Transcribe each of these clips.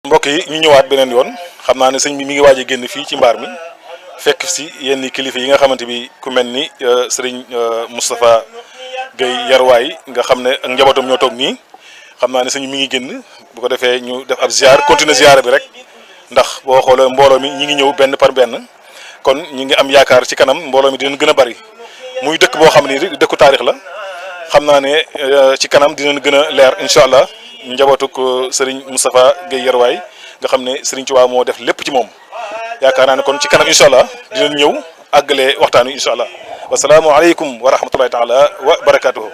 mbokk yi ñu ñëwaat beneen yoon xam naa ne sëñ bi mi ngi waaj a génn fii ci mbaar mi fekk si yenn kilifa yi nga xamante bi ku mel ni sëriñ Moustapha Guèye Yarwaay nga xam ne ak njabootam ñoo toog nii xam naa ne sëñ mi ngi génn bu ko defee ñu def ab ziar continuer ziar bi rek ndax boo xoolee mbooloo mi ñi ngi ñëw benn par benn kon ñi ngi am yaakaar ci kanam mbooloo mi dinañ gën a bari muy dëkk boo xam ni dëkku taarix la xam naa ne ci kanam dinañ gën a leer incha allah njabootuk sëriñ Moustapha Guèye Yarwaay nga xam ne sëriñ Tuubaa moo def lépp ci moom yaakaar naa ne kon ci kanam incha allah dinañ ñëw àggale waxtaan wi incha allah wasalaamualeykum wa rahmatullahi taala wa barakaatuhu.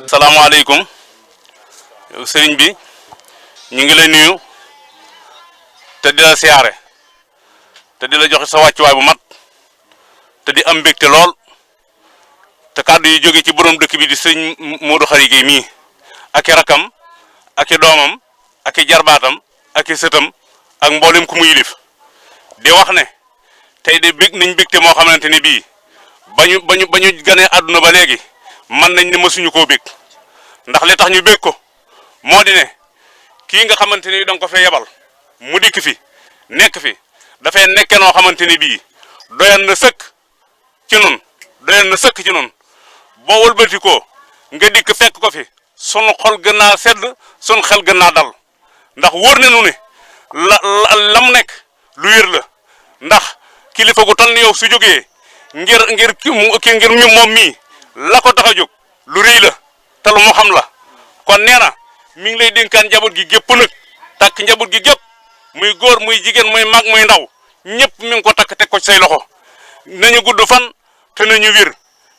salaamaaleykum sëriñ bi ñu ngi lay nuyu te di la siyaare te di la joxe sa wàccuwaay bu mat te di am mbégte lool te kàddu yi jóge ci borom dëkk bi di sëñ Modou Khary Gueye mii ak i rakam ak i doomam ak i jarbaatam ak i sëtam ak mboolem ku mu yilif di wax ne tey de bég nañ mbégte moo xamante ne bii ba ñu ganee àdduna ba léegi mën nañ ne mësuñu koo bég ndax li tax ñu bég ko moo di ne kii nga xamante ni da nga ko fee yebal mu dikk fi nekk fi dafay nekke noo xamante ni bii doyan na sëkk ci nun boo wëlbati ko nga dikk fekk ko fi sunu xol gën naa sedd sunu xel gën naa dal ndax wóor nañu ne lam nekk lu wér la ndax kilifa gu toll ni yow su jógee ngir moom mii la ko tax a jóg lu rëy la te lu mu xam la kon nee na mi ngi lay dénkaan njaboot gi gépp nag takk njaboot gi gépp muy góor muy jigéen muy mag muy ndaw ñëpp mi ngi ko takk teg ko ci say loxo nañu gudd fan te nañu wir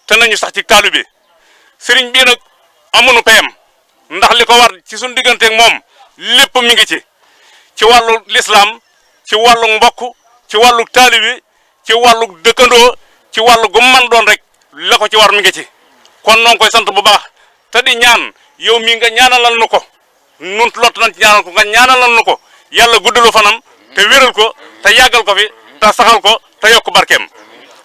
te nañu sax ci taalibe sëriñ bii nag amuñu payam ndax li ko war ci suñu digganteeg moom lépp mi ngi ci wàllu lislaam ci wàllu mbokk ci wàllu taalibe ci wàllu dëkkandoo ci wàllu gu man doon rek la ko ci war mi ngi ci kon noo ngi koy sant bu baax te di ñaan yow mii nga ñaanalal nu ko nun lott nañ ci ñaanal ko nga ñaanalal nu ko yàlla guddalu fanam te wéral ko te yàggal ko fi te saxal ko te yokk barkeem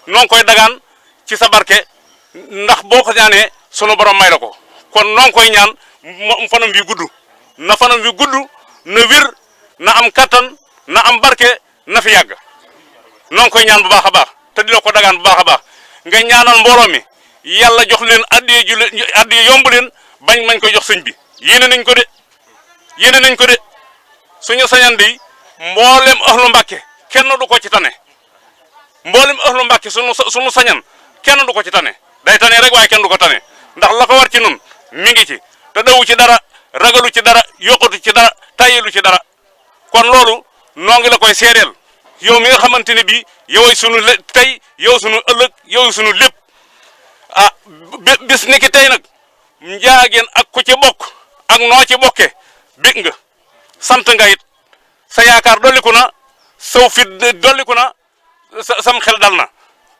noo ngi koy dagaan ci sa barke ndax boo ko ñaanee sunu borom may la ko kon noo ngi koy ñaan fanam wi gudd na fanam wi gudd na wér na am kattan na am barke na fi yàgg noo ngi koy ñaan bu baax a baax te di la ko dagaan bu baax a baax nga ñaanal mbooloo mi yàlla jox leen addiye yomb leen bañ mañ ko jox sëñ bi yéene nañ ko de suñu sañan di mboolem ahlu Mbàkke kenn du ko ci tane mboolem ahlu Mbàkke suñu sañan kenn du ko ci tane day tane rek waaye kenn du ko tane ndax la ko war ci nun mi ngi ci te dawu ci dara ragalu ci dara yokkatu ci dara tayelu ci dara kon loolu noo ngi la koy seedeel yow mi nga xamante ne bii yoway sunu tey yow sunu ëllëg yow sunu lépp ah bis ni ki tey nag njaageen ak ku ci bokk ak noo ci bokke bég nga sant nga it sa yaakaar dolliku na saw fit dolliku na sam xel dal na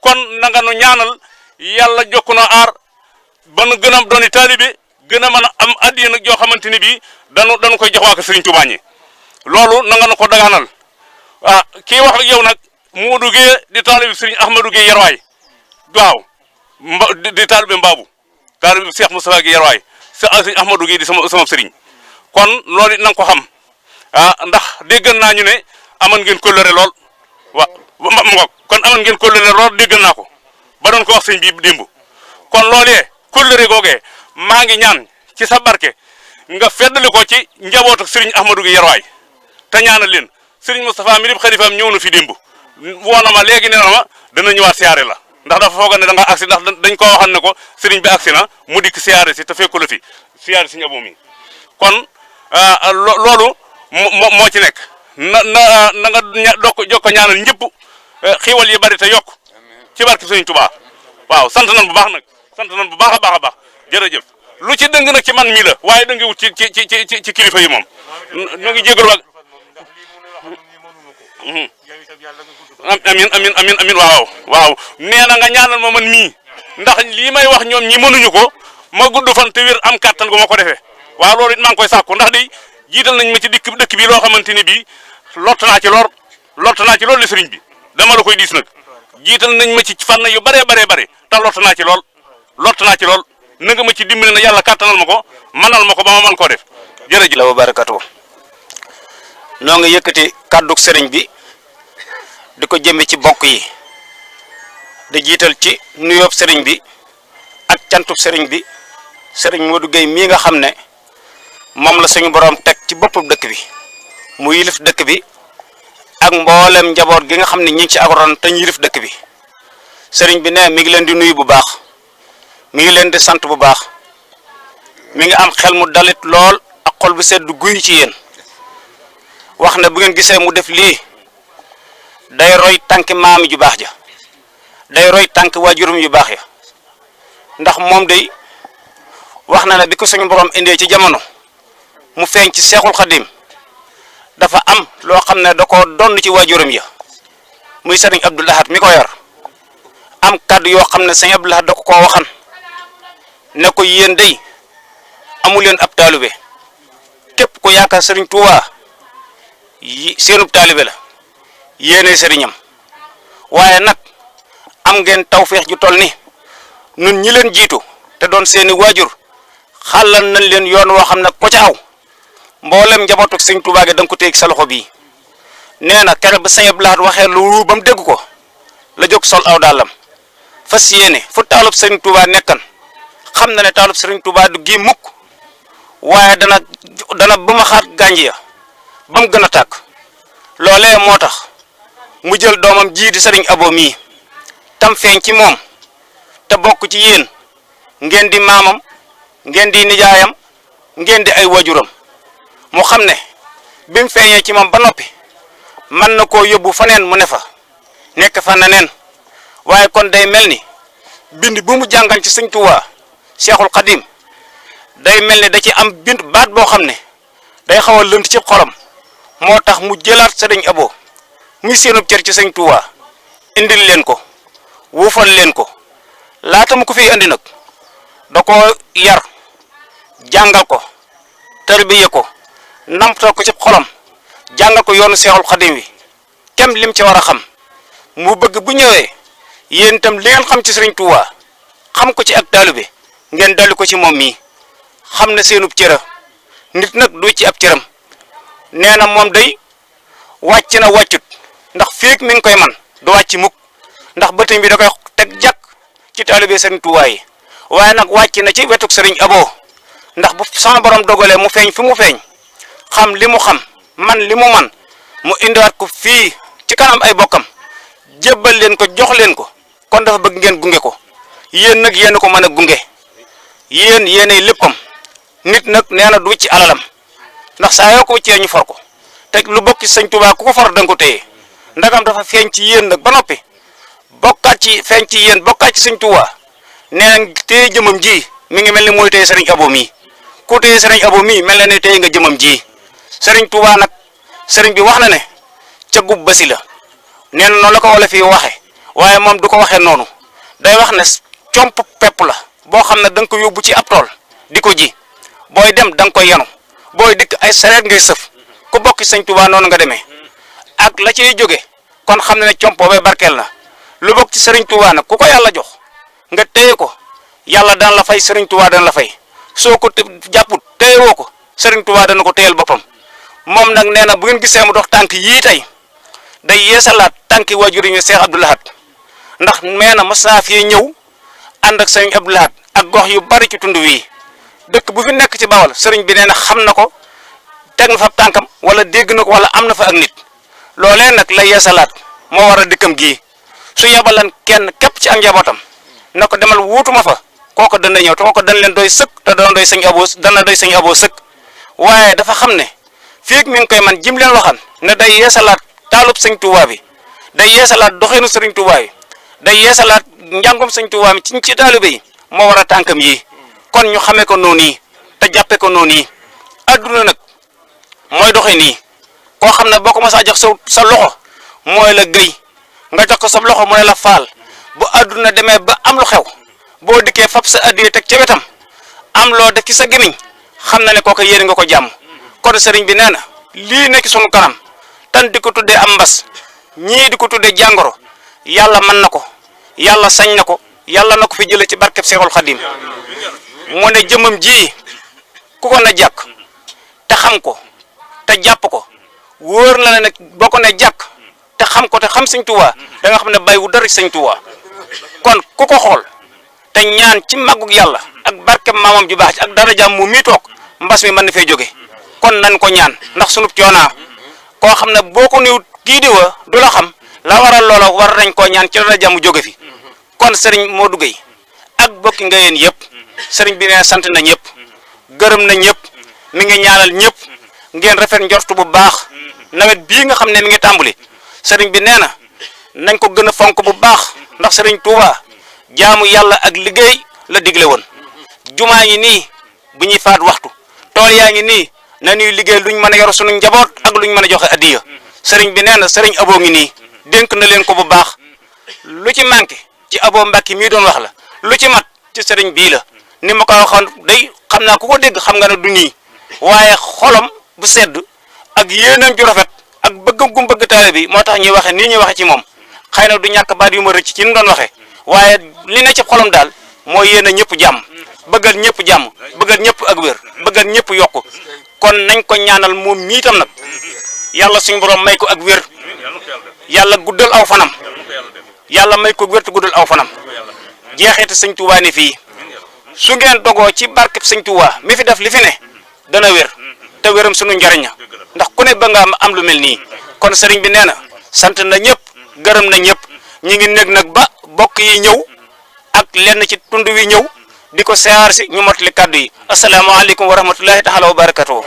kon na nga nu ñaanal yàlla jokku na aar ba nu gën a dooni taalibe gën a mën a am addiya nag joo xamante ni bii dañu koy jox waa ko Sëriñ Tuubaa ñi loolu na nga nu ko dagaanal ah kii wax ak yow nag Modou Gueye di taalibe Sëriñ Ahmadou Gueye Yarwaay waaw di taalibe Mbaabu taalibe Cheikh Moustapha Gueye Yarwaay Sëriñ Ahmadou Gueye di sama sëriñ kon loolu it na nga ko xam ah ndax déggal naa ñu ne aman ngeen kóllëre lool ma ngoog kon amoon ngeen kóllëre lool dégg naa ko ba doon ko wax sëñ bi démb kon loolee kóllëre googee maa ngi ñaan ci sa barke nga feddali ko ci njabootu sëriñ Ahmadou gi Yarwaay te ñaanal leen sëriñ Moustapha mi di xalifaam ñëw na fi démb woo na ma léegi nee na ma dana ñëwaat siyaare la ndax dafa foog ne da nga agsi ndax dañ ko waxal ne ko sëriñ bi agsi na mu dikk siyaare si te fekku la fi siyaare si njaboo mi kon loolu moo ci nekk na nga jokko ñaanal ñëpp xiiwal yi bari te yokk ci barke sëriñ Tuubaa waaw sant nañ bu baax nag sant nañ bu baax a baax a baax jërëjëf lu ci dëng nag ci man mii la waaye dëngi wut ci kilifa yi moom ñu ngi jégalu ak amin waaw nee na nga ñaanal ma man mii ndax lii may wax ñoom ñi mënuñu ko ma gudd fan te wér am kàttan gu ma ko defee waaw loolu it maa ngi koy sàkku ndax di jiital nañ ma ci dëkk bi loo xamante ni bii lott naa ci lool li sëriñ bi dama la koy diis nag jiital nañ ma ci fànn yu bare te lott naa ci lool na nga ma ci dimbali na yàlla kàttanal ma ko manal ma ko ba ma mën koo def jërëjëf la wa barakatu noo ngi yëkkati kàddug sëriñ bi di ko jëme ci bokk yi di jiital ci nuyoob sëriñ bi ak cantub sëriñ bi sëriñ Modou Gueye mii nga xam ne moom la suñu borom teg ci boppam dëkk bi mu yilif dëkk bi ak mboolem njaboot gi nga xam ne ñi ngi ci agron te ñu yilif dëkk bi sëriñ bi ne mi ngi leen di nuyu bu baax mi ngi leen di sant bu baax mi ngi am xel mu dalit lool ak xol bu sedd guy ci yéen wax ne bu ngeen gisee mu def lii day roy tànki maami ju baax ja day roy tànki waajurum yu baax ya ndax moom day wax na ne bi ko suñu borom indee ci jamono mu feeñ ci Seexul Xadim dafa am loo xam ne da koo donn ci waajuram ya muy sëriñ Abdou Lahad mi ko yor am kàddu yoo xam ne sëriñ Abdou Lahad da ko koo waxan ne ko yéen day amu leen ab taalibe képp ku yaakaar sëriñ Touba seenub taalibe la yéene sëriñam waaye nag am ngeen tawfeex ju toll ni nun ñi leen jiitu te doon seeni waajur xàllal nañ leen yoon woo xam ne ko ca aw mboolem njabootu sëriñ Touba gi da nga ko téeg sa loxo bii nee na keroog ba sëriñ Abdou Lahad waxee lu ba mu dégg ko la jóg sol aw dàllam fas yéene fu taalub sëriñ Touba nekkan xam na ne taalub sëriñ Touba du gi mukk waaye dana ba ma xaat gànj ya ba mu gën a tàkk loolee moo tax mu jël doomam ji di sëriñ Abo mii tam feeñ ci moom te bokk ci yéen ngeen di maamam ngeen di nijaayam ngeen di ay wajuram mu xam ne bi mu feeñee ci moom ba noppi mën na koo yóbbu faneen mu ne fa nekk fa neneen waaye kon day mel ni bind bu mu jàngal ci sëñ Tuubaa Seexul Xadim day mel ni da ci am bind baat boo xam ne day xaw a lënt ci xolam moo tax mu jëlaat sëriñ Abo muy seenub cër ci sëñ Tuubaa indil leen ko wuufal leen ko laata mu ko fiy andi nag da ko yar jàngal ko tarbiye ko namptal ko ci xolam jàngal ko yoonu Seexul Xadim wi kem lim ci war a xam mu bëgg bu ñëwee yéen itam li ngeen xam ci sëriñ Tuubaa xam ko ci ak taalibe ngeen dolli ko ci moom mii xam ne seenub cëra nit nag du ci ab cëram nee na moom day wàcc na wàccut ndax féeg mi ngi koy man du wàcc mukk ndax bëtam bi da koy teg jàkk ci taalibe sëriñ Tuubaa yi waaye nag wàcc na ci wetuk sëriñ Abo ndax bu sama borom dogalee mu feeñ fi mu feeñ xam li mu xam man li mu man mu indiwaat ko fii ci kanam ay bokkam jébbal leen ko jox leen ko kon dafa bëgg ngeen gunge ko yéen nag yéen ko mën a gunge yéen yéenay léppam nit nag nee na du ci alalam ndax saa yoo ko wëccee ñu for ko te lu bokk ci sëñ Tuubaa ku ko for danga ko téye ndagam dafa feeñ ci yéen nag ba noppi bokkaat ci feeñ ci yéen bokkaat ci sëñ Tuubaa nee na téye jëmam ji mi ngi mel ni mooy téye sëriñ Abo mii ku téye sëriñ Abo mii mel na ne téye nga jëmam ji sëriñ Tuubaa nag sëriñ bi wax na ne ca gub basi la nee na noonu la ko wala fii waxe waaye moom du ko waxee noonu day wax ne comp pepp la boo xam ne da nga ko yóbbu ci ab tool di ko ji booy dem da nga koy yanu booy dikk ay sareet ngay sëf ku bokk sëñ Tuubaa noonu nga demee ak la ciy jóge kon xam ne ne comp boobee barkeel na lu bokk ci sëriñ Tuubaa nag ku ko yàlla jox nga téye ko yàlla daan la fay sëriñ Tuubaa dana la fay soo ko jàpput téye woo ko sëriñ Tuubaa dana ko téyel boppam moom nag nee na bu ngeen gisee mu dox tànk yii tey day yeesalaat tànki waajur yi ñu Seex Abdou Lahad ndax nee na mos naa fii ñëw ànd ak sëriñ Abdou Lahad ak gox yu bari ci tund wii dëkk bu fi nekk ci Bawol sëriñ bi nee na xam na ko teg na fa tànkam wala dégg na ko wala am na fa ak nit loolee nag la yeesalaat moo war a dëkkam gii su yebalan kenn képp ci ak njabootam na ko demal wuutuma fa kooko dana ñëw te kooko dana leen doy sëkk te dana doy sëñ aboo sëkk waaye dafa xam ne fii mi ngi koy man jim leen waxan ne day yeesalaat taalub sëñ Touba bi day yeesalaat doxinu sëriñ Touba yi day yeesalaat njàngum sëñ Touba mi ci taalibe yi moo war a tànkam yi kon ñu xamee ko noonu yi te jàppee ko noonu yi adduna nag mooy doxee nii koo xam ne boo ko mësaa jox sa loxo mooy la gëy nga jox ko sa loxo mooy la faal bu adduna demee ba am lu xew boo dikkee fab sa addiya teg ci wetam am loo def ci sa gémmiñ xam na ne kooku yéene nga ko jàmm kon sëriñ bi nee na lii nekk sunu kanam tan di ko tuddee am mbas ñii di ko tuddee jàngoro yàlla mën na ko yàlla sañ na ko yàlla na ko fi jëlee ci barkeb Seexul Xadim mu ne jëmmam ji ku ko na jàkk te xam ko te jàpp ko wóor na la nag boo ko ne jàkk te xam ko te xam sëñ Tuubaa da nga xam ne bàyyi wu dara sëñ Tuubaa kon ku ko xool te ñaan ci màggug yàlla ak barkeb maamam ju baax ci ak darajaam mu mii toog mbas mi mën na fee jóge kon nañ ko ñaan ndax sunub coonaa koo xam ne boo ko niwut kii di wa du la xam la waral loola war nañ koo ñaan ci darajaam mu jóge fi kon sëriñ Modou Gueye ak bokki nga yéen yëpp sëriñ bi nee sant na ñëpp gërëm na ñëpp mi ngi ñaanal ñëpp ngeen rafet njortu bu baax nawet bii nga xam ne mi ngi tàmbali sëriñ bi nee na nañ ko gën a fonk bu baax ndax sëriñ Touba jaamu yàlla ak liggéey la digle woon jumaa yi nii bu ñuy faat waxtu tool yaa ngi nii na ñuy liggéey luñ mën a yor suñu njaboot ak luñ mën a joxe addiya sëriñ bi nee na sëriñ Abo ngi nii dénk na leen ko bu baax lu ci manqué ci Abo Mbàkke mii doon wax la lu ci mat ci sëriñ bii la ni ma ko waxoon day xam naa ku ko dégg xam nga ne du nii waaye xolam bu sedd ak yéenam ju rafet ak bëgg gum bëgg taale bi moo tax ñuy waxe nii ñuy waxe ci moom xëy na du ñàkk baat yu ma rëcc ci ni mu doon waxe waaye li ne ci xolam daal mooy yéen a ñëpp jàmm bëggal ñëpp jàmm bëggal ñëpp ak wér bëggal ñëpp yokku kon nañ ko ñaanal moom mii tam nag yàlla suñu borom may ko ak wér yàlla guddal aw fanam yàlla may ko wér te guddal aw fanam jeexeete sëñ Tuubaa ne fii su ngeen dogoo ci barkeb sëñ Tuubaa mi fi def li fi ne dana wér te wéram suñu njariña ndax ku ne ba nga am lu mel nii kon sëriñ bi nee na sant na ñëpp gërëm na ñëpp ñi ngi nekk nag ba bokk yi ñëw ak lenn ci tund wi ñëw di ko siyaar si ñu motali kàddu yi asalaamaaleykum wa rahmatullahi taala wa barakatuhu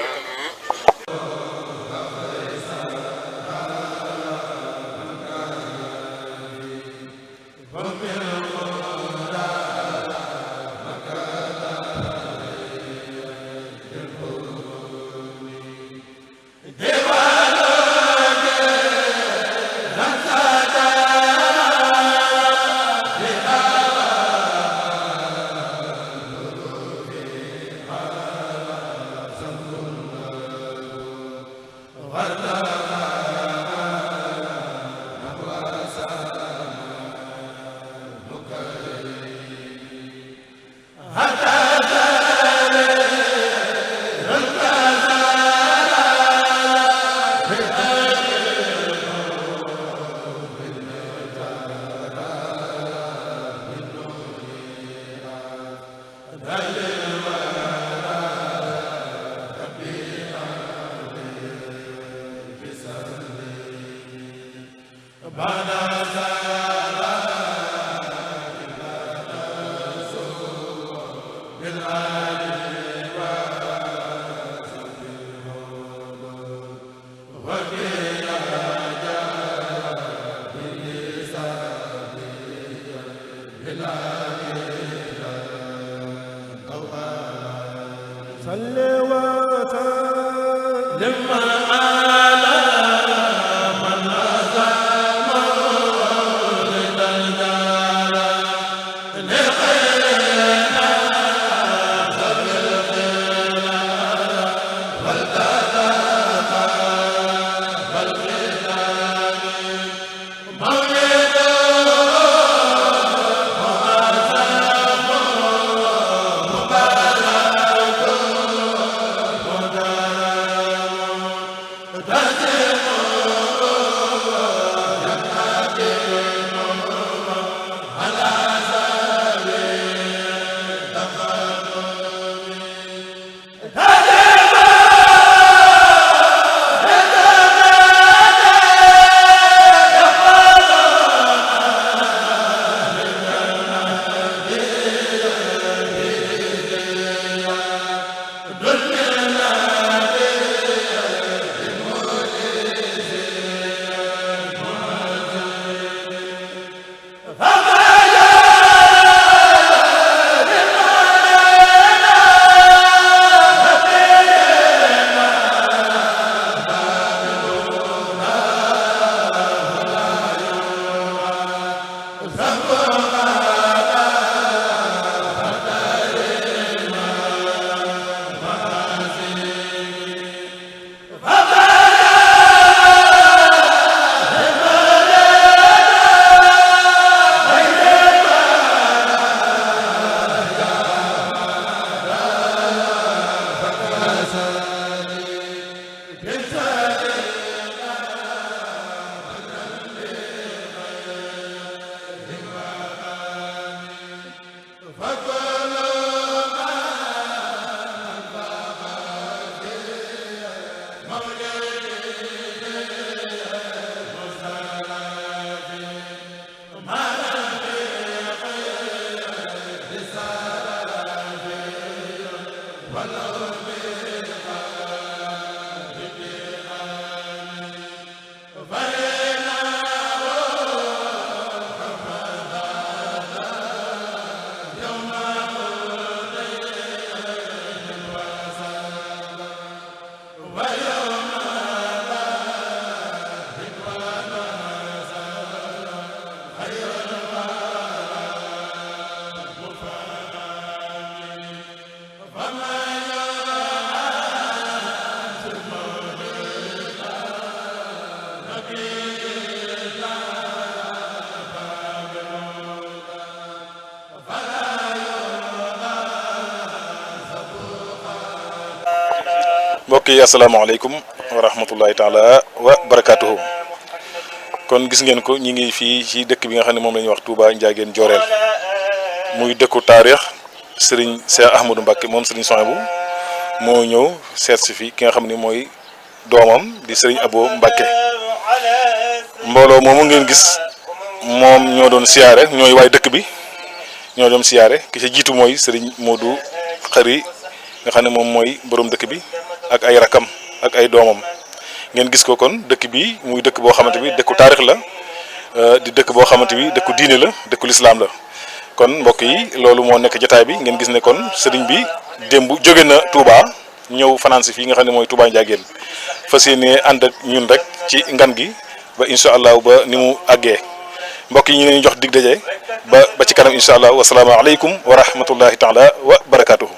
mbokk yi asalaamaaleykum wa rahmatullahi taala wa barakaatuhu. kon gis ngeen ko ñi ngi fii ci dëkk bi nga xam ne moom la ñuy wax Touba Ndiagéne Diorel muy dëkku taarix Serigne Cheikh Ahmadou Mbacké moom Serigne Souhaïbou moo ñëw seet si fi ki nga xam ne mooy doomam di Serigne Abo Mbacké. mbooloo moomu ngeen gis moom ñoo doon siyaare ñooy waay dëkk bi ñoo doon siyaare ki ci jiitu mooy Serigne Modou Khari nga xam ne moom mooy borom dëkk bi ak ay rakam ak ay doomam. ngeen gis ko kon dëkk bi muy dëkk boo xamante bi dëkku taarix la di dëkk boo xamante bi dëkku diine la dëkku lislaam la kon mbokk yi loolu moo nekk jotaay bi ngeen gis ne kon sëriñ bi démb jóge na Touba ñëw fanaan si fii nga xam ne mooy Touba Ndiagéne fas yéene ànd ak ñun rek ci ngan gi ba incha allah ba ni mu àggee mbokk yi ñu leen jox dig daje ba ci kanam incha allah wasalaamaaleykum wa rahmatullahi taala wa barakaatuhu.